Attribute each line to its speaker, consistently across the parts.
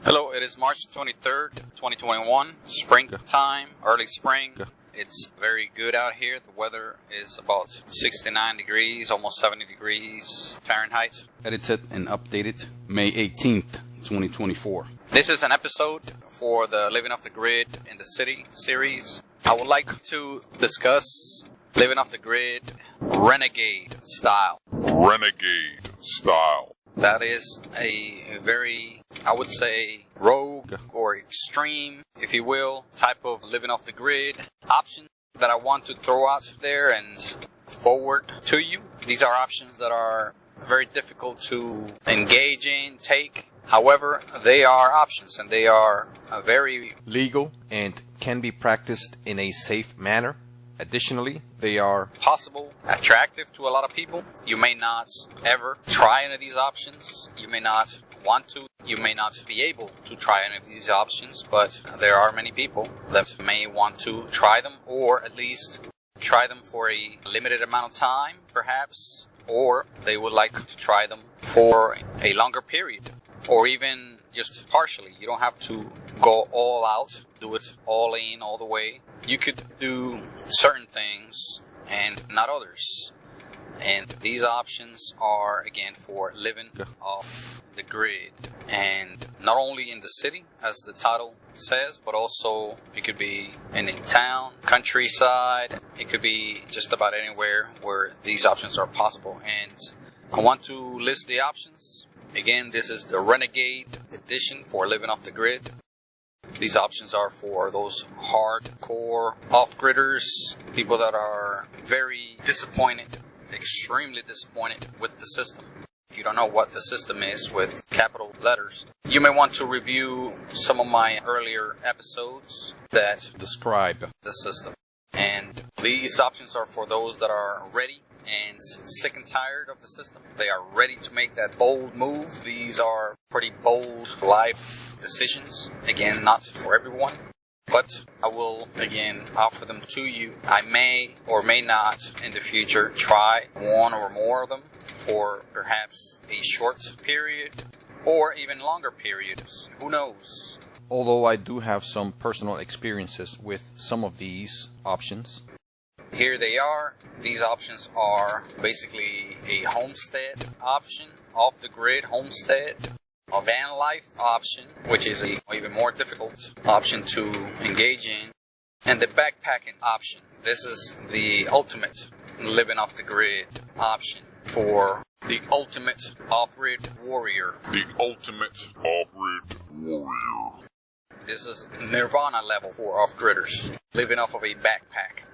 Speaker 1: Hello, it is March 23rd, 2021, springtime, early spring. It's very good out here. The weather is about 69 degrees, almost 70 degrees Fahrenheit.
Speaker 2: Edited and updated May 18th, 2024.
Speaker 1: This is an episode for the Living Off the Grid in the City series. I would like to discuss Living Off the Grid Renegade style. That is a very, I would say, rogue or extreme, if you will, type of living off the grid option that I want to throw out there and forward to you. These are options that are very difficult to engage in, take. However, they are options and they are very
Speaker 2: legal and can be practiced in a safe manner. Additionally, they are
Speaker 1: possible, attractive to a lot of people. You may not ever try any of these options. You may not want to. You may not be able to try any of these options, but there are many people that may want to try them, or at least try them for a limited amount of time, perhaps, or they would like to try them for a longer period, or even just partially. You don't have to go all out, do it all in, all the way. You could do certain things and not others. And these options are, again, for living off the grid. And not only in the city, as the title says, but also it could be in a town, countryside. It could be just about anywhere where these options are possible. And I want to list the options. Again, this is the Renegade edition for living off the grid. These options are for those hardcore off-gridders, people that are very disappointed, extremely disappointed with the system. If you don't know what the system is with capital letters, you may want to review some of my earlier episodes that
Speaker 2: describe
Speaker 1: the system. And these options are for those that are ready and sick and tired of the system. They are ready to make that bold move. These are pretty bold life decisions. Again, not for everyone, but I will, again, offer them to you. I may or may not in the future try one or more of them for perhaps a short period or even longer periods. Who knows?
Speaker 2: Although I do have some personal experiences with some of these options.
Speaker 1: Here they are. These options are basically a homestead option, off-the-grid homestead, a van life option, which is a even more difficult option to engage in, and the backpacking option. This is the ultimate living off-the-grid option for the ultimate off-grid warrior. This is nirvana level for off-gridders, living off of a backpack.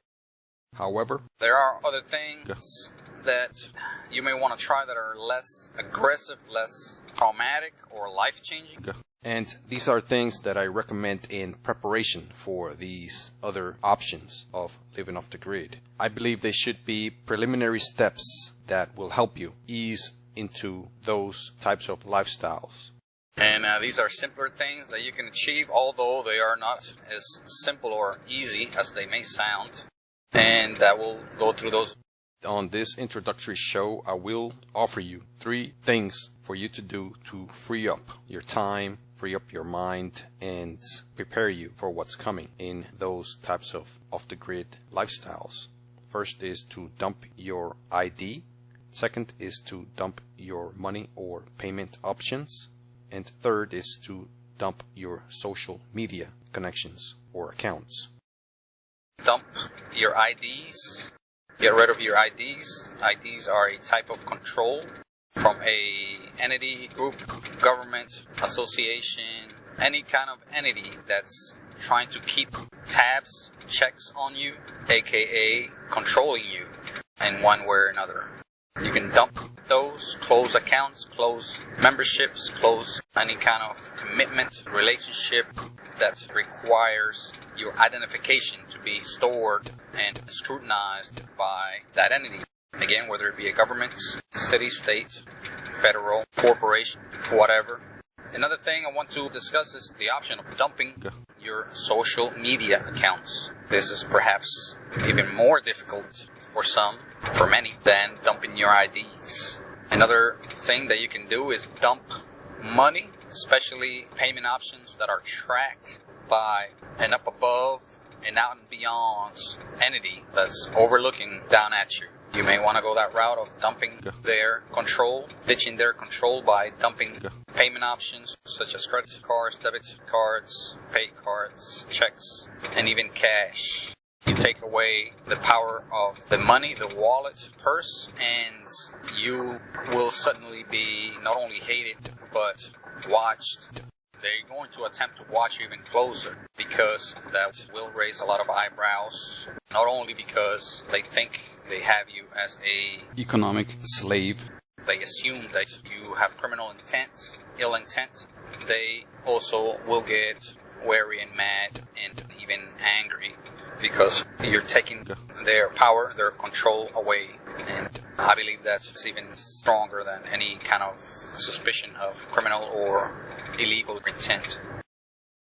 Speaker 2: However,
Speaker 1: there are other things that you may want to try that are less aggressive, less traumatic, or life-changing.
Speaker 2: And these are things that I recommend in preparation for these other options of living off the grid. I believe they should be preliminary steps that will help you ease into those types of lifestyles.
Speaker 1: And these are simpler things that you can achieve, although they are not as simple or easy as they may sound. And I will go through those.
Speaker 2: On this introductory show, I will offer you 3 things for you to do to free up your time, free up your mind, and prepare you for what's coming in those types of off-the-grid lifestyles. First is to dump your ID. Second is to dump your money or payment options. And third is to dump your social media connections or accounts.
Speaker 1: Dump your IDs. Get rid of your IDs. IDs are a type of control from a entity, group, government, association, any kind of entity that's trying to keep tabs, checks on you, aka controlling you in one way or another. You can dump those, close accounts, close memberships, close any kind of commitment, relationship that requires your identification to be stored and scrutinized by that entity. Again, whether it be a government, city, state, federal, corporation, whatever. Another thing I want to discuss is the option of dumping your social media accounts. This is perhaps even more difficult for some, for many, than dumping your IDs. Another thing that you can do is dump money, especially payment options that are tracked by an up above and out and beyond entity that's overlooking down at you. You may want to go that route of dumping their control, ditching their control by dumping payment options such as credit cards, debit cards, pay cards, checks, and even cash. You take away the power of the money, the wallet, purse, and you will suddenly be not only hated, but watched. They're going to attempt to watch you even closer because that will raise a lot of eyebrows. Not only because they think they have you as a
Speaker 2: economic slave.
Speaker 1: They assume that you have criminal intent, ill intent. They also will get wary and mad and even angry because you're taking their power, their control away. And I believe that's even stronger than any kind of suspicion of criminal or illegal intent.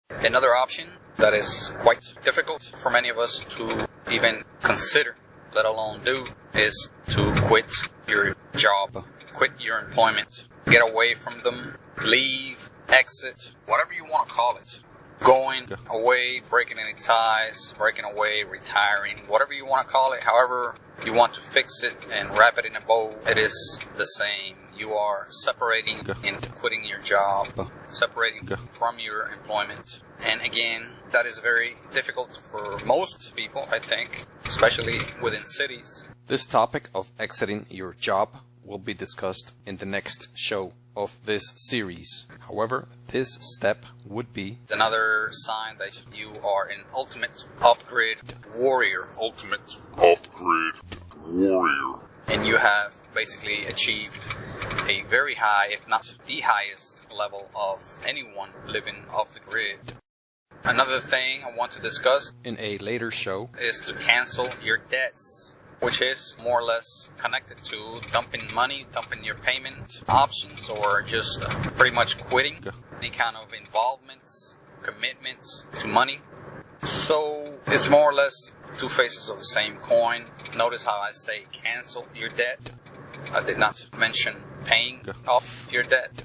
Speaker 1: Another option that is quite difficult for many of us to even consider, let alone do, is to quit your job, quit your employment, get away from them, leave, exit, whatever you want to call it. Going away, breaking any ties, breaking away, retiring, whatever you want to call it, however you want to fix it and wrap it in a bow, it is the same. You are separating and quitting your job, separating from your employment. And again, that is very difficult for most people, I think, especially within cities.
Speaker 2: This topic of exiting your job will be discussed in the next show of this series. However, this step would be
Speaker 1: another sign that you are an ultimate off-grid warrior.
Speaker 3: Ultimate off-grid warrior.
Speaker 1: And you have basically achieved a very high, if not the highest level of anyone living off the grid. Another thing I want to discuss
Speaker 2: in a later show
Speaker 1: is to cancel your debts, which is more or less connected to dumping money, dumping your payment options, or just pretty much quitting any kind of involvement, commitment to money. So it's more or less two faces of the same coin. Notice how I say cancel your debt. I did not mention paying off your debt.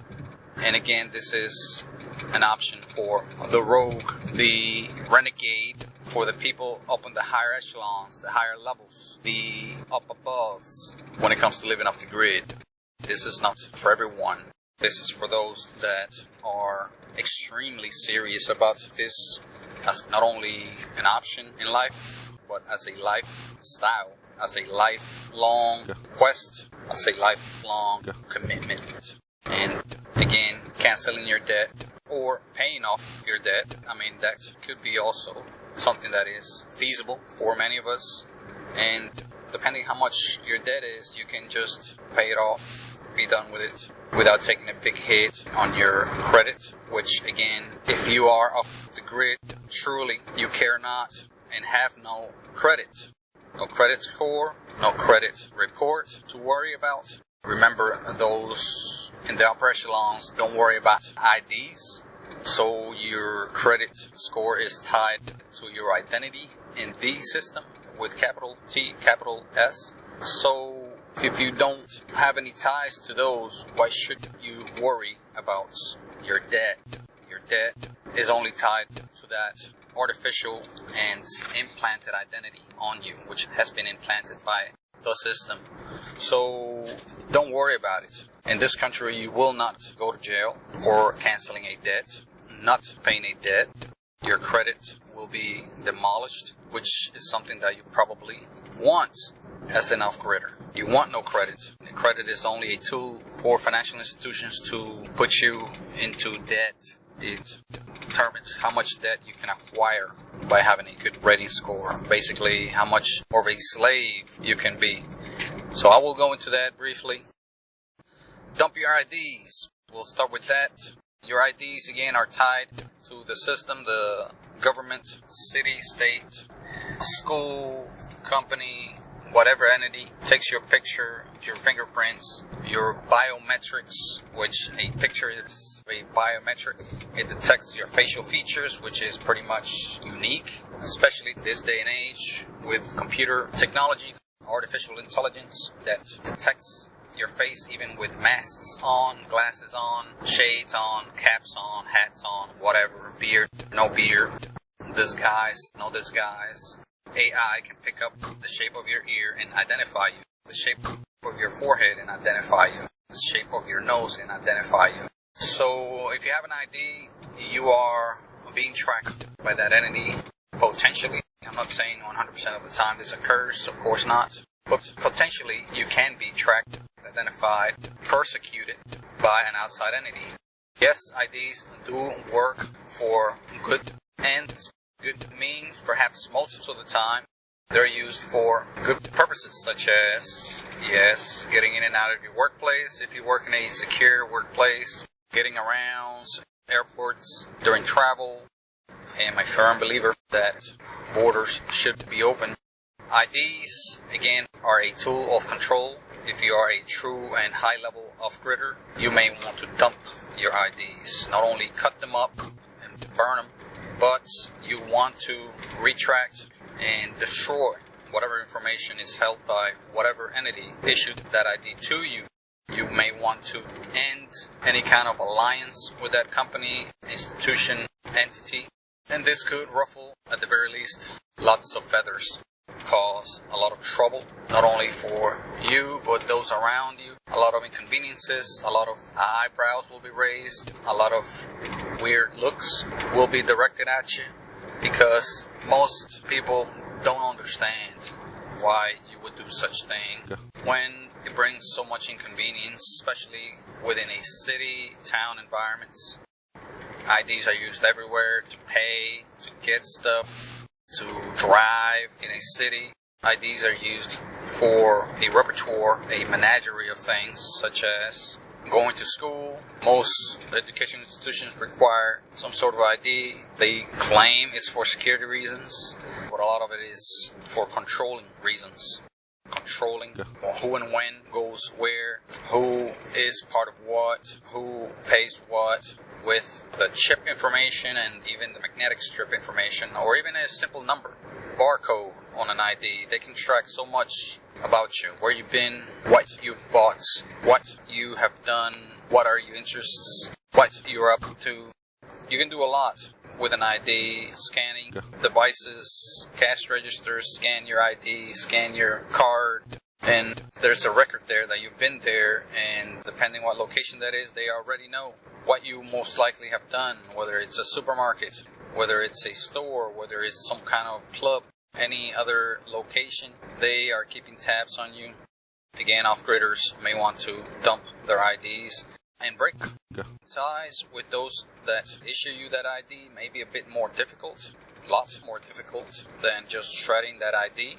Speaker 1: And again, this is an option for the rogue, the renegade, for the people up in the higher echelons, the higher levels, the up aboves when it comes to living off the grid. This is not for everyone. This is for those that are extremely serious about this as not only an option in life, but as a lifestyle, as a lifelong quest, as a lifelong commitment. And again, canceling your debt or paying off your debt, I mean, that could be also something that is feasible for many of us. And depending how much your debt is, you can just pay it off, be done with it, without taking a big hit on your credit, which again, if you are off the grid, truly you care not and have no credit. No credit score, no credit report to worry about. Remember, those in the upper echelons don't worry about IDs, so your credit score is tied to your identity in the system with capital T, capital S. So if you don't have any ties to those, why should you worry about your debt? Your debt is only tied to that artificial and implanted identity on you, which has been implanted by the system. So don't worry about it. In this country, you will not go to jail for canceling a debt, not paying a debt. Your credit will be demolished, which is something that you probably want as an off-gridder. You want no credit. Credit is only a tool for financial institutions to put you into debt. It determines how much debt you can acquire by having a good rating score. Basically, how much more of a slave you can be. So I will go into that briefly. Dump your IDs. We'll start with that. Your IDs, again, are tied to the system, the government, city, state, school, company, whatever entity takes your picture, your fingerprints, your biometrics, which a picture is a biometric. It detects your facial features, which is pretty much unique, especially this day and age with computer technology, artificial intelligence that detects your face even with masks on, glasses on, shades on, caps on, hats on, whatever, beard, no beard, disguise, no disguise. AI can pick up the shape of your ear and identify you, the shape of your forehead and identify you, the shape of your nose and identify you. So if you have an ID, you are being tracked by that entity, potentially. I'm not saying 100% of the time this occurs, of course not. But potentially you can be tracked, identified, persecuted by an outside entity. Yes, IDs do work for good ends, good means, perhaps most of the time. They're used for good purposes, such as, yes, getting in and out of your workplace if you work in a secure workplace, getting around airports during travel. I am a firm believer that borders should be open. IDs, again, are a tool of control. If you are a true and high-level off-gridder, you may want to dump your IDs. Not only cut them up and burn them, but you want to retract and destroy whatever information is held by whatever entity issued that ID to you. You may want to end any kind of alliance with that company, institution, entity. And this could ruffle, at the very least, lots of feathers. Cause a lot of trouble, not only for you, but those around you. A lot of inconveniences, a lot of eyebrows will be raised, a lot of weird looks will be directed at you, because most people don't understand why you would do such thing when it brings so much inconvenience, especially within a city, town environment. IDs are used everywhere to pay, to get stuff, to drive in a city. IDs are used for a repertoire, a menagerie of things, such as going to school. Most education institutions require some sort of ID. They claim it's for security reasons, but a lot of it is for controlling reasons. Controlling who and when goes where, who is part of what, who pays what, with the chip information and even the magnetic strip information, or even a simple number, barcode on an ID. They can track so much about you, where you've been, what you've bought, what you have done, what are your interests, what you're up to. You can do a lot with an ID, scanning devices, cash registers, scan your ID, scan your card, and there's a record there that you've been there, and depending what location that is, they already know what you most likely have done, whether it's a supermarket, whether it's a store, whether it's some kind of club, any other location. They are keeping tabs on you. Again, off-gridders may want to dump their IDs and break ties with those that issue you that ID. May be a bit more difficult, a lot more difficult than just shredding that ID,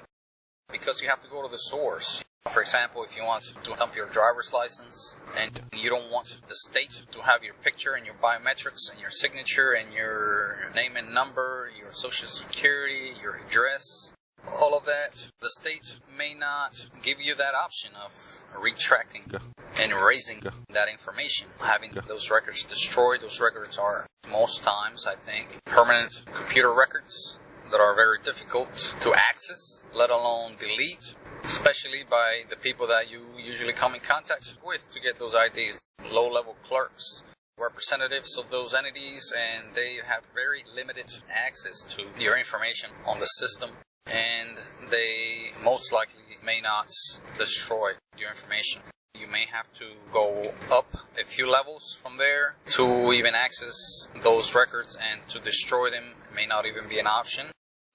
Speaker 1: because you have to go to the source. For example, if you want to dump your driver's license and you don't want the state to have your picture and your biometrics and your signature and your name and number, your social security, your address, all of that, the state may not give you that option of retracting and erasing that information, having those records destroyed. Those records are most times, I think, permanent computer records that are very difficult to access, let alone delete, especially by the people that you usually come in contact with to get those IDs. Low-level clerks, representatives of those entities, and they have very limited access to your information on the system, and they most likely may not destroy your information. You may have to go up a few levels from there to even access those records, and to destroy them may not even be an option.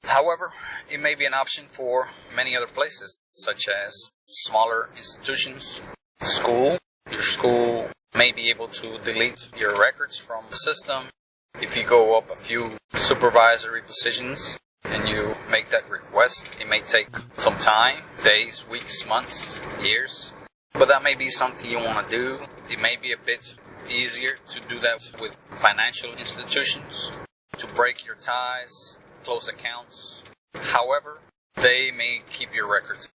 Speaker 1: However, it may be an option for many other places, such as smaller institutions, school. Your school may be able to delete your records from the system. If you go up a few supervisory positions and you make that request, it may take some time, days, weeks, months, years. But that may be something you want to do. It may be a bit easier to do that with financial institutions, to break your ties, close accounts. However, they may keep your records.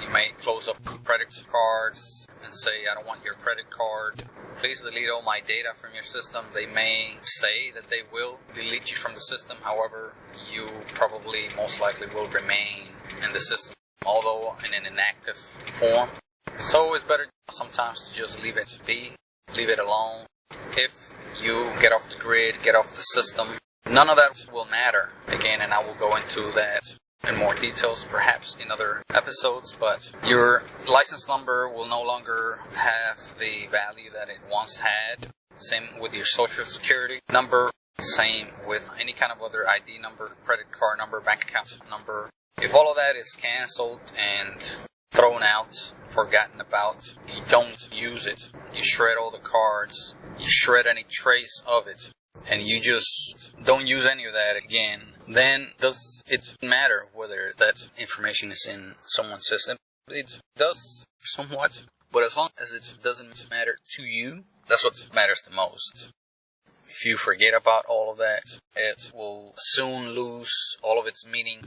Speaker 1: You may close up credit cards and say, I don't want your credit card. Please delete all my data from your system. They may say that they will delete you from the system. However, you probably most likely will remain in the system, although in an inactive form. So it's better sometimes to just leave it be, leave it alone. If you get off the grid, get off the system, none of that will matter. Again, and I will go into that in more details perhaps in other episodes, but your license number will no longer have the value that it once had. Same with your social security number, same with any kind of other ID number, credit card number, bank account number. If all of that is canceled and thrown out, forgotten about, you don't use it, you shred all the cards, you shred any trace of it, and you just don't use any of that again, then does it matter whether that information is in someone's system? It does somewhat, but as long as it doesn't matter to you, that's what matters the most. If you forget about all of that, it will soon lose all of its meaning,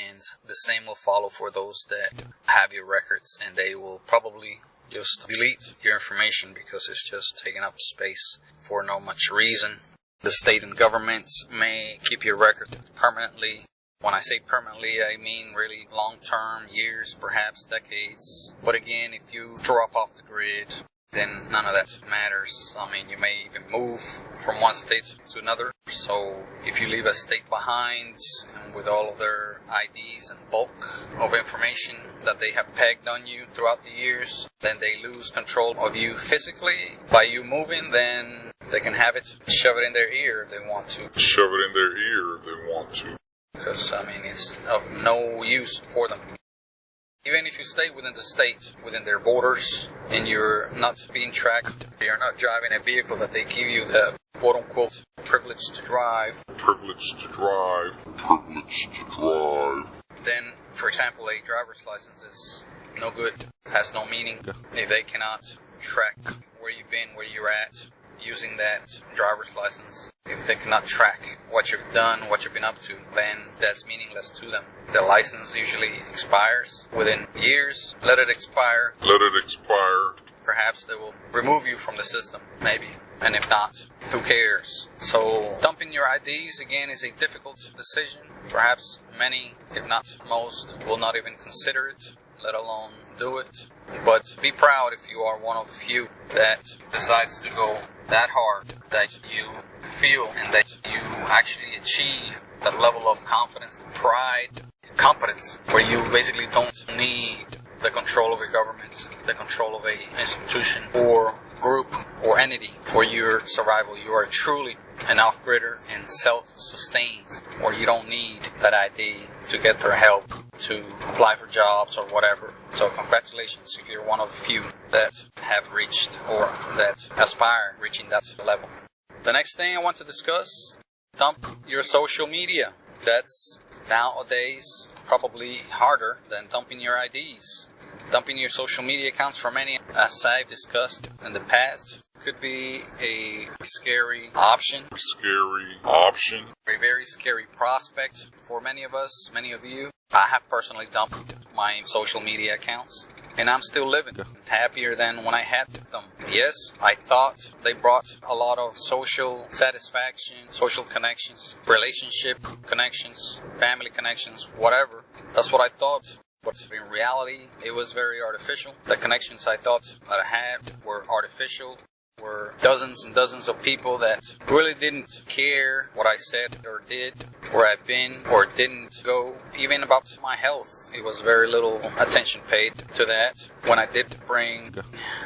Speaker 1: and the same will follow for those that have your records, and they will probably just delete your information because it's just taking up space for no much reason. The state and government may keep your record permanently. When I say permanently, I mean really long-term, years, perhaps decades. But again, if you drop off the grid, then none of that matters. I mean, you may even move from one state to another. So if you leave a state behind and with all of their IDs and bulk of information that they have pegged on you throughout the years, then they lose control of you physically. By you moving, then they can have it, shove it in their ear if they want to.
Speaker 3: Shove it in their ear if they want to.
Speaker 1: Because, I mean, it's of no use for them. Even if you stay within the state, within their borders, and you're not being tracked, you're not driving a vehicle that they give you the quote-unquote privilege to drive.
Speaker 3: Privilege to drive. Privilege to drive.
Speaker 1: Then, for example, a driver's license is no good, has no meaning, if they cannot track where you've been, where you're at, using that driver's license. If they cannot track what you've done, what you've been up to, then that's meaningless to them. The license usually expires within years. Let it expire.
Speaker 3: Let it expire.
Speaker 1: Perhaps they will remove you from the system, maybe. And if not, who cares? So dumping your IDs, again, is a difficult decision. Perhaps many, if not most, will not even consider it, let alone do it. But be proud if you are one of the few that decides to go that hard, that you feel and that you actually achieve that level of confidence, pride, competence, where you basically don't need the control of a government, the control of a institution or group or entity for your survival. You are truly an off-gridder and self-sustained, where you don't need that ID to get their help, to apply for jobs or whatever. So congratulations if you're one of the few that have reached or that aspire reaching that level. The next thing I want to discuss, dump your social media. That's nowadays probably harder than dumping your IDs. Dumping your social media accounts for many, as I've discussed in the past, could be a scary option. A very scary prospect for many of us, many of you. I have personally dumped my social media accounts, and I'm still living happier than when I had them. Yes, I thought they brought a lot of social satisfaction, social connections, relationship connections, family connections, whatever. That's what I thought. But in reality, it was very artificial. The connections I thought that I had were artificial. Were dozens and dozens of people that really didn't care what I said or did, where I've been or didn't go, even about my health. It was very little attention paid to that when I did bring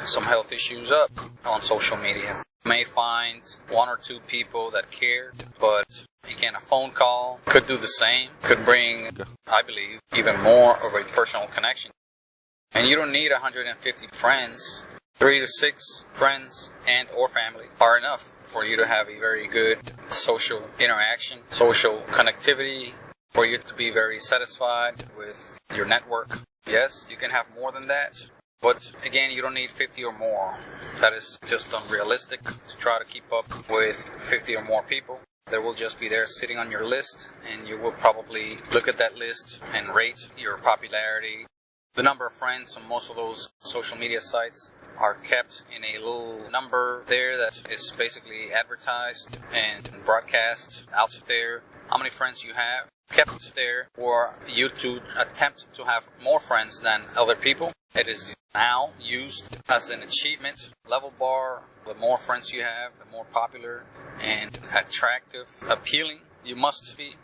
Speaker 1: some health issues up on social media. You may find one or two people that cared, but again, a phone call could do the same, could bring, I believe, even more of a personal connection. And you don't need 150 friends. 3 to 6 friends and or family are enough for you to have a very good social interaction, social connectivity, for you to be very satisfied with your network. Yes, you can have more than that, but again, you don't need 50 or more. That is just unrealistic to try to keep up with 50 or more people. They will just be there sitting on your list, and you will probably look at that list and rate your popularity. The number of friends on most of those social media sites are kept in a little number there that is basically advertised and broadcast out there. How many friends you have, kept there for you to attempt to have more friends than other people. It is now used as an achievement level bar. The more friends you have, the more popular and attractive, appealing you must be.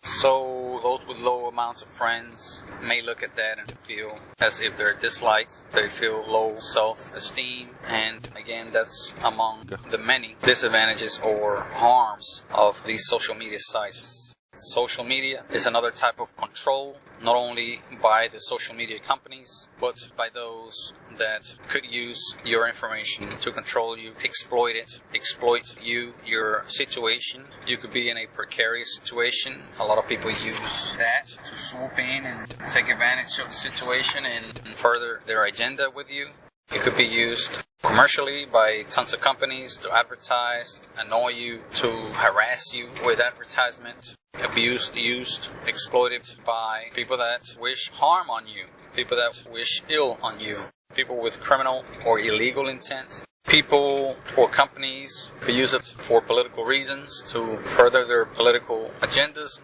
Speaker 1: So those with low amounts of friends may look at that and feel as if they're disliked. They feel low self-esteem. And again, that's among the many disadvantages or harms of these social media sites. Social media is another type of control, not only by the social media companies, but by those that could use your information to control you, exploit it, exploit you, your situation. You could be in a precarious situation. A lot of people use that to swoop in and take advantage of the situation and further their agenda with you. It could be used commercially by tons of companies to advertise, annoy you, to harass you with advertisement. Abused, used, exploited by people that wish harm on you, people that wish ill on you, people with criminal or illegal intent. People or companies could use it for political reasons to further their political agendas.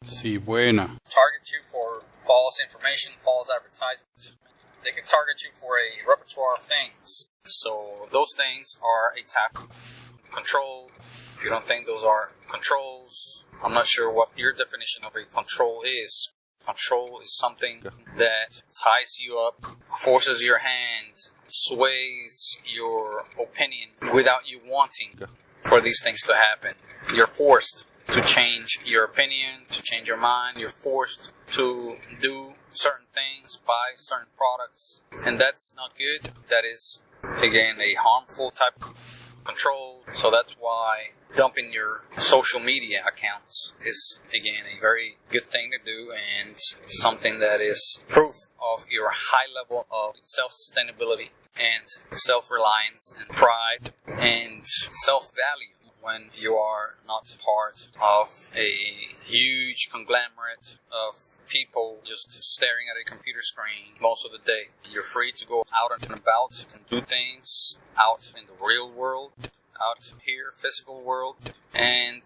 Speaker 2: Sí, buena.
Speaker 1: Target you for false information, false advertisement. They can target you for a repertoire of things. So those things are a type of control. If you don't think those are controls, I'm not sure what your definition of a control is. Control is something that ties you up, forces your hand, sways your opinion without you wanting for these things to happen. You're forced to change your opinion, to change your mind. You're forced to do certain things, buy certain products, and that's not good. That is, again, a harmful type of control. So that's why dumping your social media accounts is, again, a very good thing to do and something that is proof of your high level of self-sustainability and self-reliance and pride and self-value when you are not part of a huge conglomerate of people just staring at a computer screen most of the day. You're free to go out and about and do things out in the real world, out here, physical world, and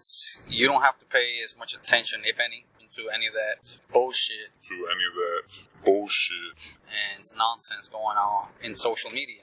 Speaker 1: you don't have to pay as much attention, if any, to any of that bullshit. And nonsense going on in social media.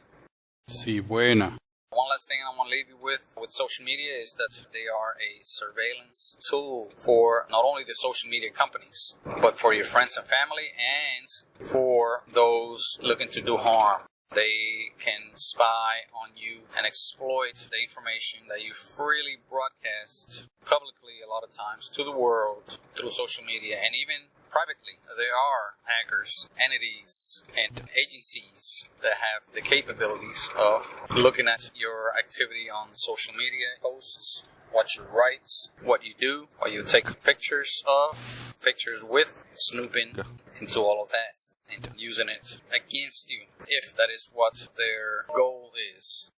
Speaker 2: Sí, buena.
Speaker 1: One last thing I want to leave you with social media is that they are a surveillance tool for not only the social media companies, but for your friends and family and for those looking to do harm. They can spy on you and exploit the information that you freely broadcast publicly a lot of times to the world through social media and even privately. There are hackers, entities, and agencies that have the capabilities of looking at your activity on social media posts, what you write, what you do, what you take pictures of, pictures with, snooping into all of that and using it against you if that is what their goal is.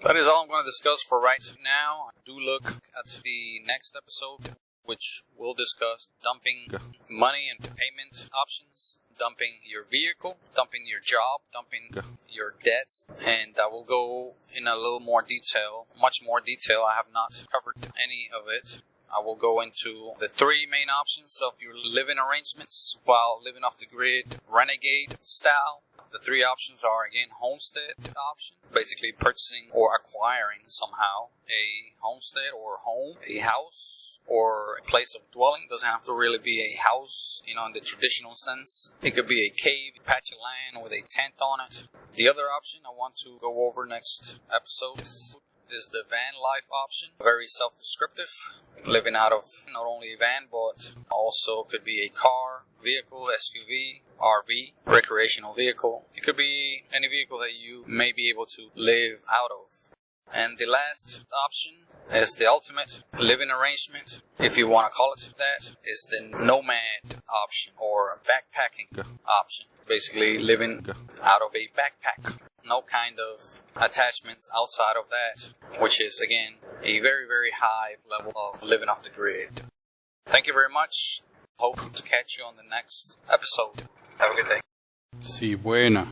Speaker 1: That is all I'm going to discuss for right now. Do look at the next episode, which will discuss dumping money and payment options, dumping your vehicle, dumping your job, dumping your debts, and I will go in a little more detail, much more detail. I have not covered any of it. I will go into the three main options of your living arrangements while living off the grid, Renegade style. The three options are, again, homestead option, basically purchasing or acquiring somehow a homestead or home, a house, or a place of dwelling. It doesn't have to really be a house, in the traditional sense. It could be a cave, a patch of land with a tent on it. The other option I want to go over next episode is the van life option. Very self-descriptive, living out of not only a van, but also could be a car, vehicle, SUV, RV, recreational vehicle. It could be any vehicle that you may be able to live out of. And the last option is the ultimate living arrangement, if you want to call it that, is the nomad option or backpacking option. Basically living out of a backpack. No kind of attachments outside of that, which is, again, a very, very high level of living off the grid. Thank you very much. Hope to catch you on the next episode. Have a good day.
Speaker 2: Sí, buena.